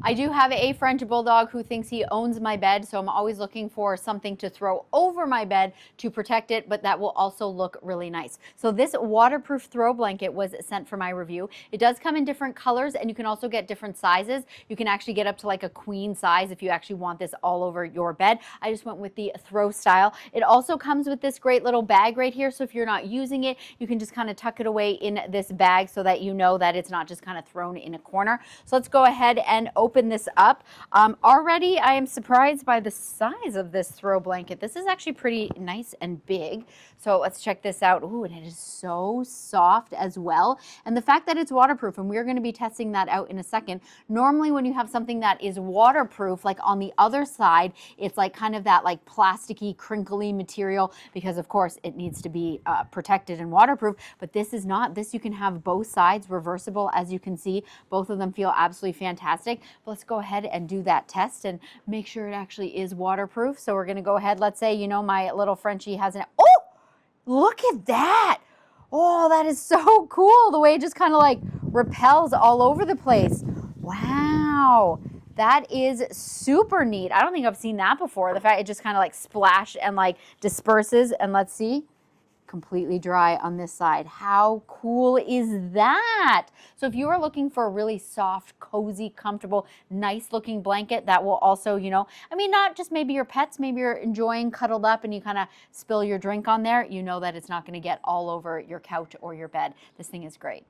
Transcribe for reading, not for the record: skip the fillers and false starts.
I do have a French Bulldog who thinks he owns my bed, so I'm always looking for something to throw over my bed to protect it, but that will also look really nice. So this waterproof throw blanket was sent for my review. It does come in different colors, and you can also get different sizes. You can actually get up to like a queen size if you actually want this all over your bed. I just went with the throw style. It also comes with this great little bag right here, so if you're not using it, you can just kind of tuck it away in this bag so that you know that it's not just kind of thrown in a corner. So let's go ahead and open this up. Already I am surprised by the size of this throw blanket. This is actually pretty nice and big. So let's check this out. Ooh, and it is so soft as well. And the fact that it's waterproof, and we're going to be testing that out in a second. Normally when you have something that is waterproof, like on the other side, it's like kind of that like plasticky, crinkly material, because of course it needs to be protected and waterproof, but this is not. This you can have both sides reversible, as you can see. Both of them feel absolutely fantastic. But let's go ahead and do that test and make sure it actually is waterproof. So we're going to go ahead. Let's say, you know, my little Frenchie has an, oh, look at that. Oh, that is so cool. The way it just kind of like repels all over the place. Wow. That is super neat. I don't think I've seen that before. The fact it just kind of like splash and like disperses. And let's see. Completely dry on this side. How cool is that? So if you are looking for a really soft, cozy, comfortable, nice looking blanket that will also, you know, I mean, not just maybe your pets, maybe you're enjoying cuddled up and you kind of spill your drink on there, you know that it's not going to get all over your couch or your bed. This thing is great.